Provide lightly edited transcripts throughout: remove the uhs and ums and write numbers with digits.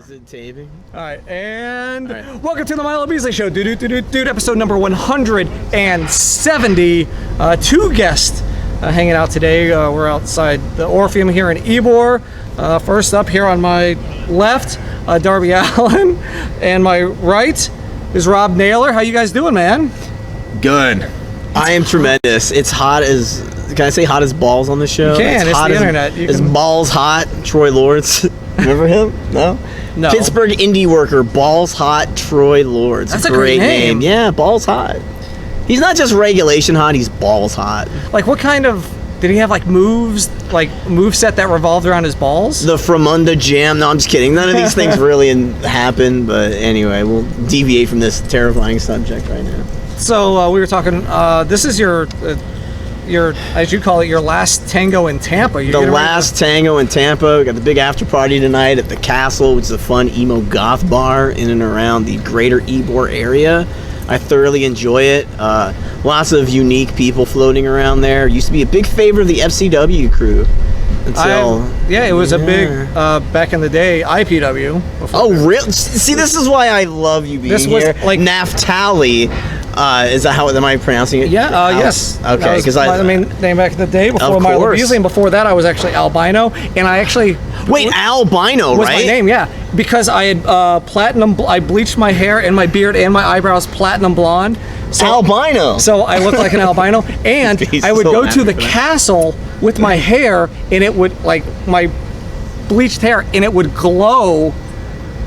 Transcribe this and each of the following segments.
Is it taping? All right, and welcome to the Milo Beasley Show, dude, episode number 170. Two guests hanging out today. We're outside the Orpheum here in Ybor. First up here on my left, Darby Allin, and my right is Rob Naylor. How you guys doing, man? Good. I am tremendous. It's hot as, can I say hot as balls on the show? You can, it's hot the as, internet. It's balls hot, Troy Lords. Remember him? No? No. Pittsburgh indie worker, Balls Hot Troy Lords. That's a great name. Yeah, Balls Hot. He's not just regulation hot, he's balls hot. Like, what kind of, did he have like moves, like moveset that revolved around his balls? The Fremunda Jam. No, I'm just kidding. None of these things really happen, but anyway, we'll deviate from this terrifying subject right now. So we were talking, this is your, as you call it, your last tango in Tampa. The last tango in Tampa. We got the big after party tonight at the Castle, which is a fun emo goth bar in and around the greater Ybor area. I thoroughly enjoy it. Lots of unique people floating around there. Used to be a big favorite of the FCW crew. It was a big, back in the day, IPW. Oh, really? See, this is why I love you being here. Like Naftali. Is that how am I pronouncing it? Yeah. Yes. Okay. Because I mean, name back in the day before Milo Beasley, and before that I was actually albino, and I actually albino was right? my name, yeah, because I had I bleached my hair and my beard and my eyebrows platinum blonde. So, albino. So I looked like an albino, and I would go to the castle with my hair, and it would my bleached hair, and it would glow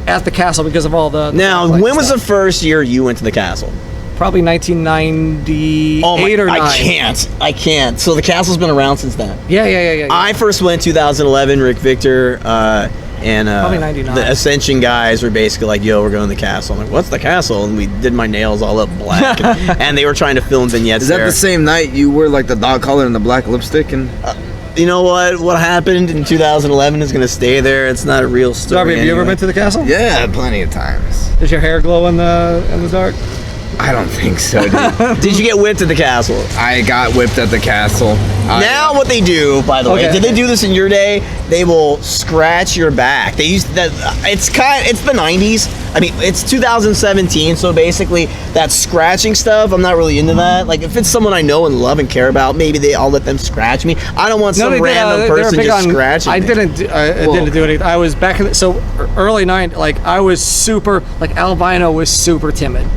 at the castle because of all the. Now, when was the first year you went to the castle? Probably 1998 or 9. I can't. So the castle's been around since then. Yeah. I first went 2011. Rick Victor and probably 99. The Ascension guys were basically like, "Yo, we're going to the castle." I'm like, "What's the castle?" And we did my nails all up black, and they were trying to film vignettes. Is that the same night you wore like the dog collar and the black lipstick? And you know what? What happened in 2011 is going to stay there. It's not a real story. Darby, have you ever been to the castle? Yeah, plenty of times. Does your hair glow in the dark? I don't think so, dude. Did you get whipped at the castle? I got whipped at the castle. Now what they do, by the way, did they do this in your day? They will scratch your back. They used that. It's the 90s. I mean, it's 2017, so basically that scratching stuff, I'm not really into that. Like, if it's someone I know and love and care about, maybe I'll let them scratch me. I don't want some random person just scratching me. I didn't do anything. I was back in early 90s. Like, I was super, albino was super timid.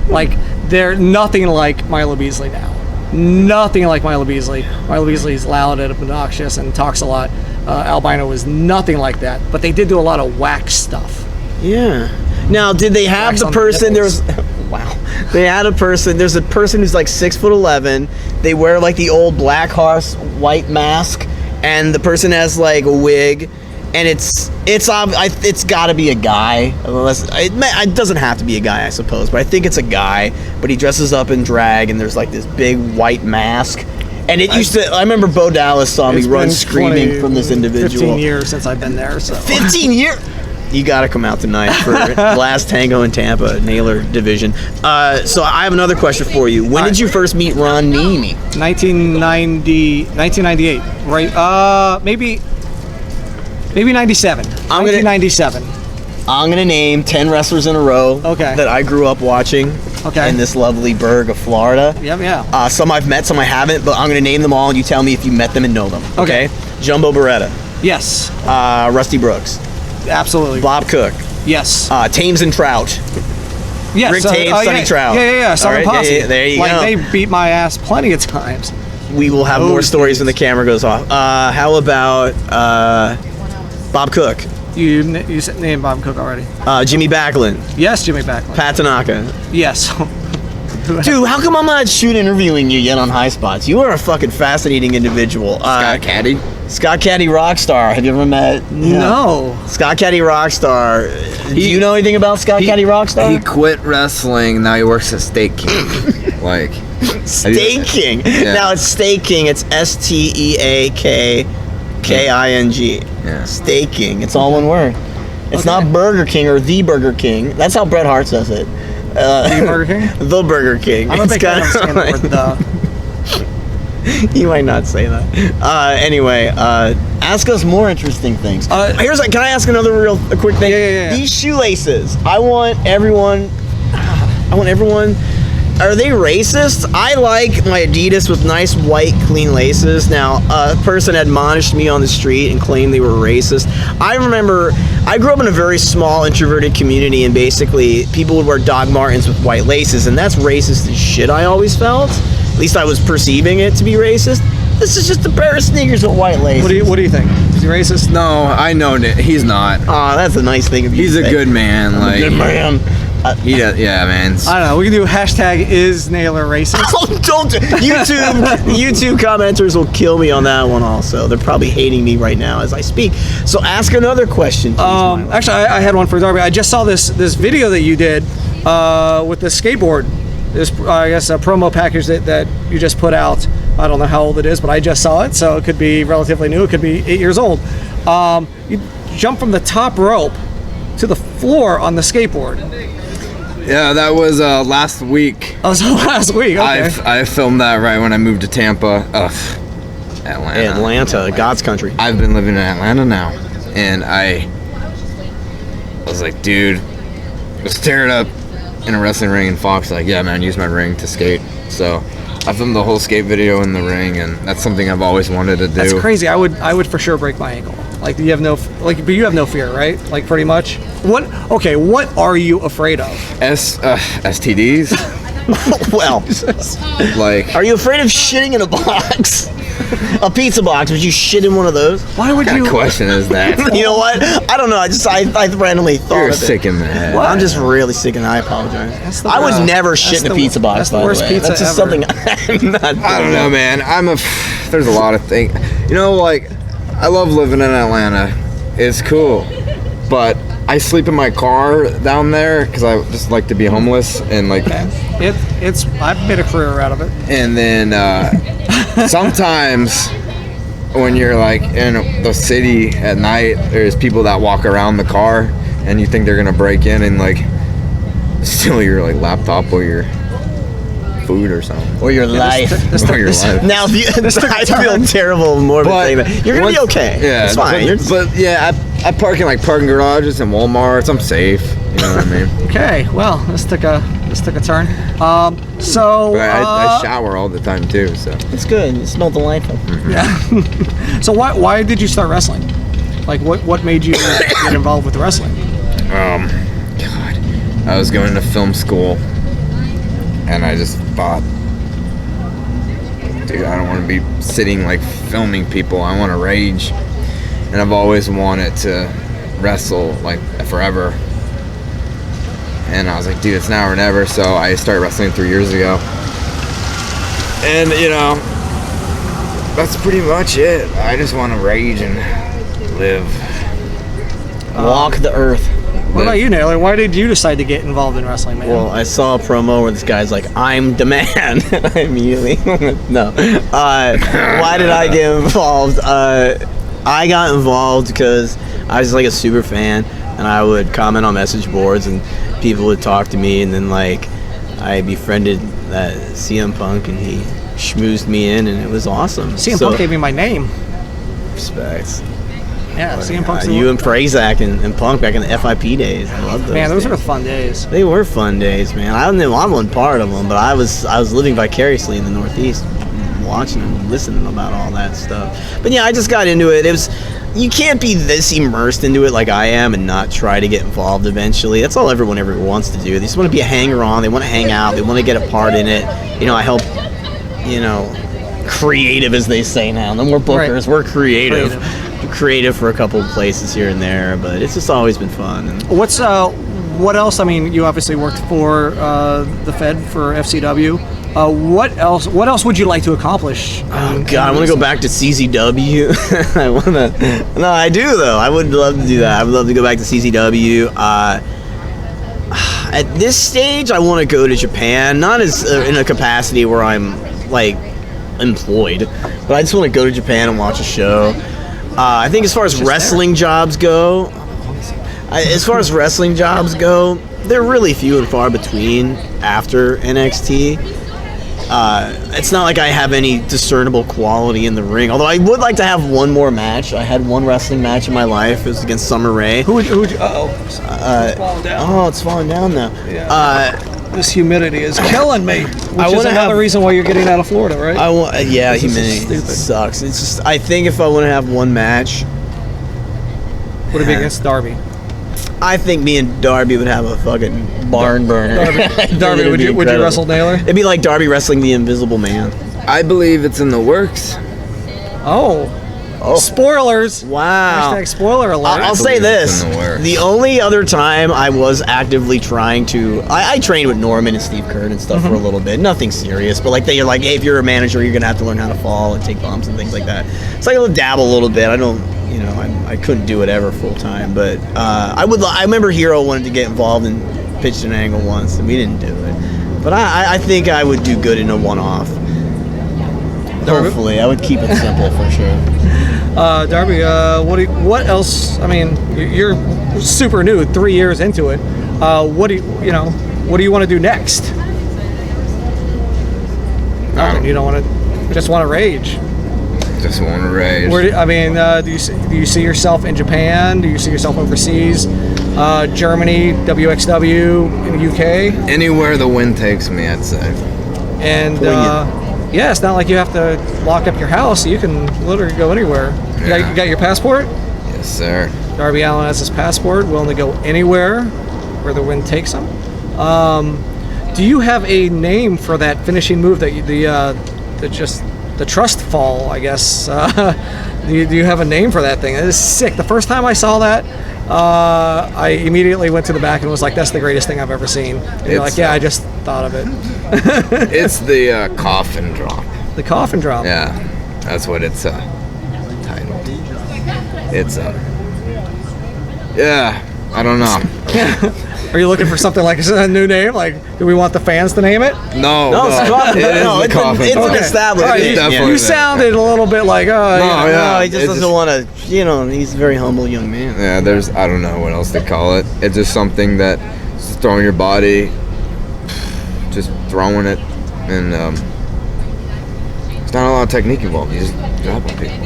Like, they're nothing like Milo Beasley now. Nothing like Milo Beasley. Milo Beasley is loud and obnoxious and talks a lot. Albino was nothing like that. But they did do a lot of wax stuff. Yeah. Now, did they have the person? They had a person. There's a person who's like 6'11". They wear like the old Black Horse white mask, and the person has like a wig. And it's got to be a guy. It doesn't have to be a guy, I suppose, but I think it's a guy. But he dresses up in drag, and there's like this big white mask. And it used to. I remember Bo Dallas saw me run screaming from this individual. 15 years since I've been there. So 15 years. You got to come out tonight for last tango in Tampa, Naylor division. So I have another question for you. When did you first meet Ron Nimi? 1998. Right? Maybe 97. 1997. I'm going to name 10 wrestlers in a row that I grew up watching in this lovely burg of Florida. Yeah. Some I've met, some I haven't, but I'm going to name them all, and you tell me if you met them and know them. Okay. Jumbo Beretta. Yes. Rusty Brooks. Absolutely. Bob Cook. Yes. Thames and Trout. Yes. Rick Thames, Sonny Trout. Yeah. Southern Posse. There you go. They beat my ass plenty of times. We will have more stories when the camera goes off. How about Bob Cook? You named Bob Cook already. Jimmy Backlund. Yes, Jimmy Backlund. Pat Tanaka. Yes. Dude, how come I'm not interviewing you yet on High Spots? You are a fucking fascinating individual. Scott Caddy Rockstar. Have you ever met? No. Scott Caddy Rockstar. Do you know anything about Scott Caddy Rockstar? He quit wrestling. Now he works at Steak King. Steak King. Yeah. Now it's Steak King. It's STEAKKING. Yeah. Steak King. It's all one word. It's not Burger King or the Burger King. That's how Bret Hart says it. The Burger King? The Burger King. I'm a big fan of the You might not say that. Anyway, ask us more interesting things. Can I ask another a quick thing? Yeah. These shoelaces. I want everyone. Are they racist? I like my Adidas with nice white clean laces. Now, a person admonished me on the street and claimed they were racist. I remember I grew up in a very small introverted community, and basically people would wear Doc Martens with white laces, and that's racist as shit, I always felt. At least I was perceiving it to be racist. This is just a pair of sneakers with white laces. What do you think? Is he racist? No, I know that he's not. Aw, that's a nice thing of you He's to a say. good man. Like, Good man. yeah, man. I don't know. We can do hashtag is Naylor racist. Oh, don't YouTube commenters will kill me on that one also. They're probably hating me right now as I speak. So ask another question, please, Milo. Actually, I had one for Darby. I just saw this video that you did with the skateboard. This, I guess, a promo package that you just put out. I don't know how old it is, but I just saw it, so it could be relatively new. It could be 8 years old. You jump from the top rope to the floor on the skateboard. Yeah, that was last week. Oh, so last week. Okay. I filmed that right when I moved to Tampa. Atlanta, God's country. I've been living in Atlanta now, and I was like, dude, let's tear it up in a wrestling ring. And Fox like, yeah, man, use my ring to skate. So I filmed the whole skate video in the ring, and that's something I've always wanted to do. That's crazy. I would for sure break my ankle. Like, you have no but you have no fear, right? Like, pretty much. What are you afraid of? STDs. Well, Like, are you afraid of shitting in a box? A pizza box? Would you shit in one of those? Why would what kind you? of question is that? You know what? I don't know. I randomly thought You're of it. sick in the head. I'm just really sick, and I apologize. That's the I would worst. never That's shit in a the- pizza box. that's the by worst way. pizza That's just ever. something I'm not. I don't know, man. There's a lot of things. You know, like, I love living in Atlanta. It's cool, but I sleep in my car down there because I just like to be homeless and like. It's I've made a career out of it. And then sometimes when you're like in the city at night, there's people that walk around the car, and you think they're gonna break in and like steal your like laptop or your food or something. Or your life. Or your life. Now, I feel terrible morbid saying that. You're gonna be okay. Yeah, It's fine. But yeah, I park in like parking garages and Walmarts. I'm safe. You know what I mean? Okay, well, this took a turn. So But I shower all the time too. So It's good. It smells delightful. yeah. So why did you start wrestling? Like, what made you get involved with wrestling? God, I was going to film school, and I just thought, dude, I don't want to be sitting like filming people. I want to rage, and I've always wanted to wrestle like forever. And I was like, dude, it's now or never. So I started wrestling 3 years ago, and you know, that's pretty much it. I just want to rage and live. Walk the earth. What about you, Naylor? Why did you decide to get involved in wrestling, man? Well, I saw a promo where this guy's like, I'm the man. And I immediately, no. Why did I get involved? I got involved because I was like a super fan, and I would comment on message boards, and people would talk to me, and then like I befriended that CM Punk, and he schmoozed me in, and it was awesome. CM So, Punk gave me my name. respect. Yeah, CM Punk's You and Prazak and Punk back in the FIP days. I love those. man, those days. were fun days. They were fun days, man. I wasn't part of them, but I was living vicariously in the Northeast, watching and listening about all that stuff. But yeah, I just got into it. You can't be this immersed into it like I am and not try to get involved eventually. That's all everyone ever wants to do. They just want to be a hanger-on. They want to hang out. They want to get a part in it. You know, I help, creative, as they say now. No more bookers. Right. We're creative. Creative for a couple of places here and there, but it's just always been fun. And What else? I mean, you obviously worked for the Fed for FCW. What else would you like to accomplish? Oh God, I want to go back to CZW. No, I do though. I would love to do that. I would love to go back to CZW. At this stage, I want to go to Japan, not as in a capacity where I'm like employed, but I just want to go to Japan and watch a show. I think as far as wrestling jobs go, they're really few and far between after NXT. it's not like I have any discernible quality in the ring. Although I would like to have one more match. I had one wrestling match in my life. It was against Summer Rae. Who would it's falling down. Oh, it's falling down now. Yeah. This humidity is killing me. Which is wanna another reason why you're getting out of Florida, right? Yeah, This is humidity stupid. sucks. It's just, I think if I want to have one match, Would it be against Darby? I think me and Darby would have a fucking barn burner. Darby, It'd would be you incredible. wrestle Naylor? It'd be like Darby wrestling the Invisible Man. I believe it's in the works. Oh. Spoilers. Wow. Hashtag spoiler alert. I'll say believe it's this: in the works. the only other time I was actively trying to, I trained with Norman and Steve Kerr and stuff for a little bit. Nothing serious, but like they're like, hey, if you're a manager, you're gonna have to learn how to fall and take bumps and things like that. So I dabble a little bit. I don't, I couldn't do it ever full time, but I remember Hero wanted to get involved and pitched an angle once, and we didn't do it. But I think I would do good in a one-off. Hopefully, I would keep it simple for sure. Darby, what else? I mean, you're super new, 3 years into it. What do you want to do next? Nothing. You don't want to. Just want to rage. Just want to rage. Do you see yourself in Japan? Do you see yourself overseas? Germany, WXW, in the UK? Anywhere the wind takes me, I'd say. And yeah, it's not like you have to lock up your house. You can literally go anywhere. You got your passport? Yes, sir. Darby Allin has his passport, willing to go anywhere where the wind takes him. Do you have a name for that finishing move that the trust fall, I guess? Do you have a name for that thing? It is sick. The first time I saw that, I immediately went to the back and was like, that's the greatest thing I've ever seen. And you're like, yeah, I just thought of it. It's the coffin drop. The coffin drop. Yeah, that's what it's titled. It's yeah, I don't know. Are you looking for something like a new name? Like, do we want the fans to name it? No, it's coffin. it is No, the coffin it's drop. an established. All right, It's definitely you that. sounded a little bit like, No, he just It's doesn't want to. He's a very humble young man. Yeah, I don't know what else to call it. It's just something that just throwing your body, just throwing it, and it's not a lot of technique involved. You just drop on people.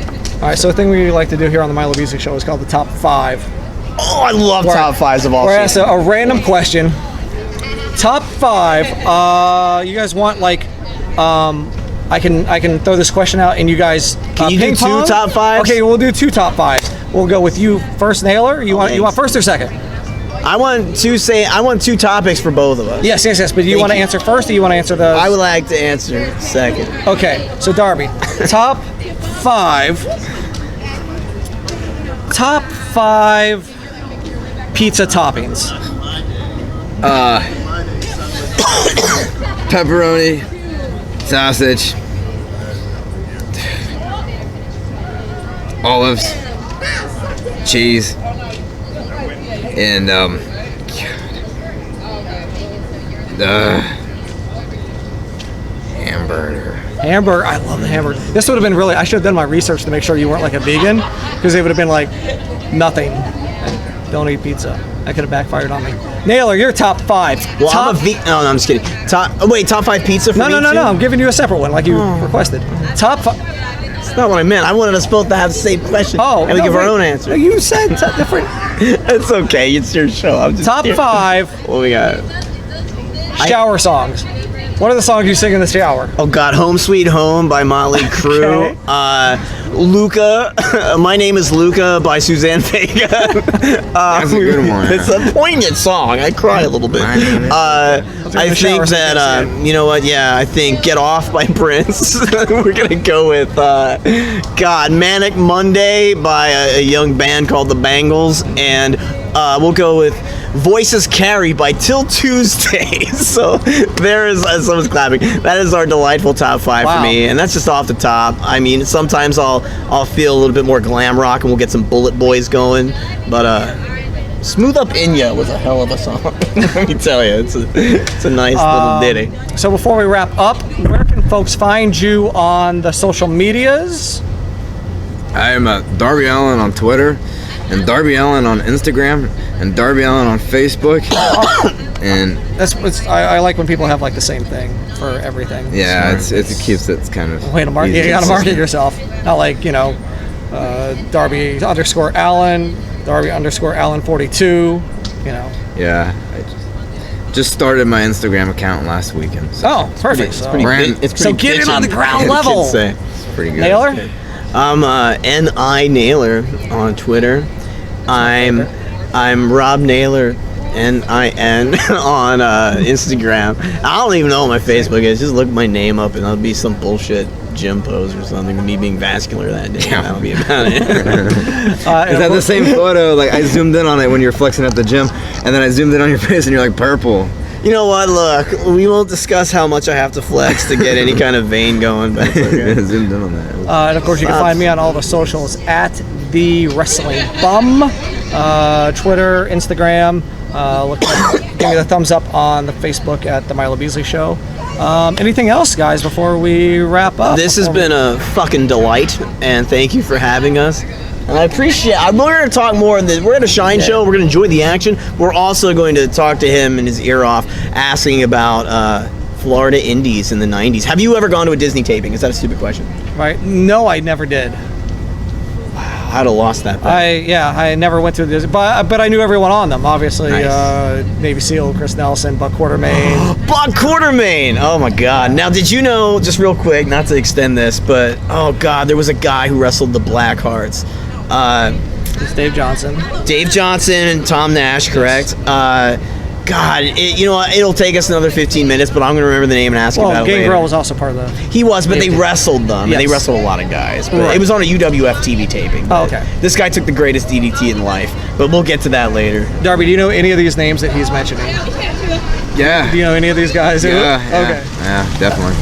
All right, so the thing we like to do here on the Milo Beasley Show is called the top 5. Oh, I love top fives of all. We're asked a random question. Top 5. You guys want like, I can throw this question out and you guys. Can you do ping two pong? top fives? Okay, we'll do 2 top 5s. We'll go with you first, Naylor. You want first or second? I want 2 topics for both of us. Yes. But do you want to answer first or you want to answer the? I would like to answer second. Okay, so Darby, top 5 pizza toppings. Pepperoni, sausage, olives, cheese, and hamburger. Hamburger, I love the hamburger. This would have been really, I should have done my research to make sure you weren't like a vegan, because it would have been like, nothing. Don't eat pizza. That could have backfired on me. Naylor, you're top 5. Well, I'm a vegan. No, I'm just kidding. Top 5 pizza for me No, too? I'm giving you a separate one, like you requested. Top 5. That's not what I meant. I wanted us both to have the same question. Oh, and we give our own answer. You said different. It's okay. It's your show. I'm just Top kidding. 5 What we got? shower songs. What are the songs you sing in the shower? Oh God, Home Sweet Home by Motley Crue. Okay. Luca, My Name is Luca by Suzanne Vega. That's a good one. It's a poignant song. I cry a little bit. My name is I the shower think that song, you know what? Yeah, I think Get Off by Prince. We're gonna go with Manic Monday by a young band called the Bangles, and we'll go with Voices Carry by Till Tuesday. So there is, someone's clapping. That is our delightful top 5 Wow. for me, and that's just off the top. I mean, sometimes I'll feel a little bit more glam rock, and we'll get some Bullet Boys going. But Smooth Up Inya was a hell of a song. Let me tell you, it's a nice little ditty. So before we wrap up, where can folks find you on the social medias? I am Darby Allin on Twitter, and Darby Allin on Instagram, and Darby Allin on Facebook. And I like when people have like the same thing for everything. yeah, it keeps it kind of way to market. You got to market yourself. Not like Darby _ Allin, Darby _ Allin 42. Yeah, I just started my Instagram account last weekend. So Perfect. It's pretty So get in on the ground level. Say. it's pretty good. Naylor? I'm N.I. Naylor on Twitter. I'm Rob Naylor, N-I-N, on Instagram. I don't even know what my Facebook is. Just look my name up and it'll be some bullshit gym pose or something of me being vascular that day. Yeah. That'll be about it. Is that the same photo? Like I zoomed in on it when you're flexing at the gym, and then I zoomed in on your face and you're like purple. You know what? Look, we won't discuss how much I have to flex to get any kind of vein going, but it's okay. Zoomed in on that. And of course, you can find me on all the socials at The Wrestling Bum, Twitter, Instagram. Give me the thumbs up on the Facebook at The Milo Beasley Show. Anything else, guys, before we wrap up? This has been a fucking delight, and thank you for having us. And I appreciate. We're going to talk more. We're at a Shine show. We're going to enjoy the action. We're also going to talk to him and his ear off, asking about Florida indies in the '90s. Have you ever gone to a Disney taping? Is that a stupid question? Right? No, I never did. I'd have lost that. I never went to the Disney, but I knew everyone on them. Obviously, Nice. Navy SEAL Chris Nelson, Buck Quartermain. Buck Quartermain! Oh my God! Now, did you know? Just real quick, not to extend this, but oh God, there was a guy who wrestled the Blackhearts. It's Dave Johnson. Dave Johnson and Tom Nash, correct? God, it'll take us another 15 minutes, but I'm going to remember the name and ask about it later. Gangrel was also part of the... He was, but they wrestled them, and they wrestled a lot of guys. But it was on a UWF TV taping. Oh, okay. This guy took the greatest DDT in life, but we'll get to that later. Darby, do you know any of these names that he's mentioning? Yeah. Do you know any of these guys? Yeah, definitely.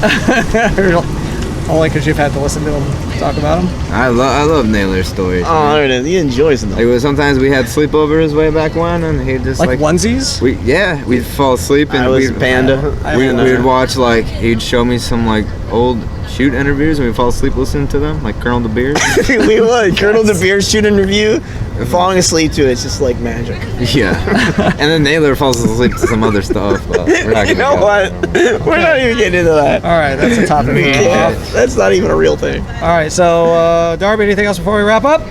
Only because you've had to listen to him talk about them? I love Naylor's stories. Oh, there it is. He enjoys them. Like, sometimes we had sleepovers way back when, and he'd just like onesies? We'd fall asleep and we'd Panda. We'd watch he'd show me some old shoot interviews, and we'd fall asleep listening to them, like Colonel DeBeers. We would. Colonel DeBeers shoot interview. Falling asleep to it's just like magic. Yeah. And then Naylor falls asleep to some other stuff. But we're not You know what? We're not even getting into that. All right, that's a topic. That's not even a real thing. All right, so Darby, anything else before we wrap up?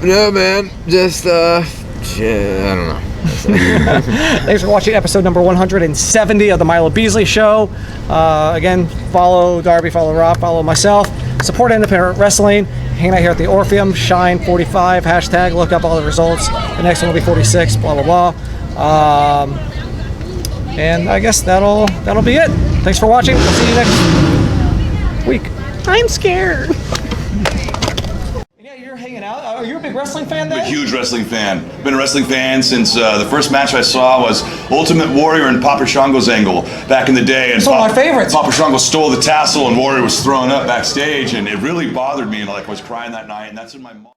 No, man. Just shit. I don't know. Thanks for watching episode number 170 of the Milo Beasley Show. Again, follow Darby, follow Rob, follow myself. Support independent wrestling. Hang out here at the Orpheum, Shine 45, hashtag, look up all the results. The next one will be 46, blah, blah, blah. And I guess that'll be it. Thanks for watching. We'll see you next week. I'm scared. Yeah, you're hanging out. Are you a big wrestling fan then? I'm a huge wrestling fan. Been a wrestling fan since the first match I saw was Ultimate Warrior and Papa Shango's angle back in the day. And It's one of my favorites. Papa Shango stole the tassel and Warrior was thrown up backstage, and it really bothered me. And I was crying that night. And that's when my mom.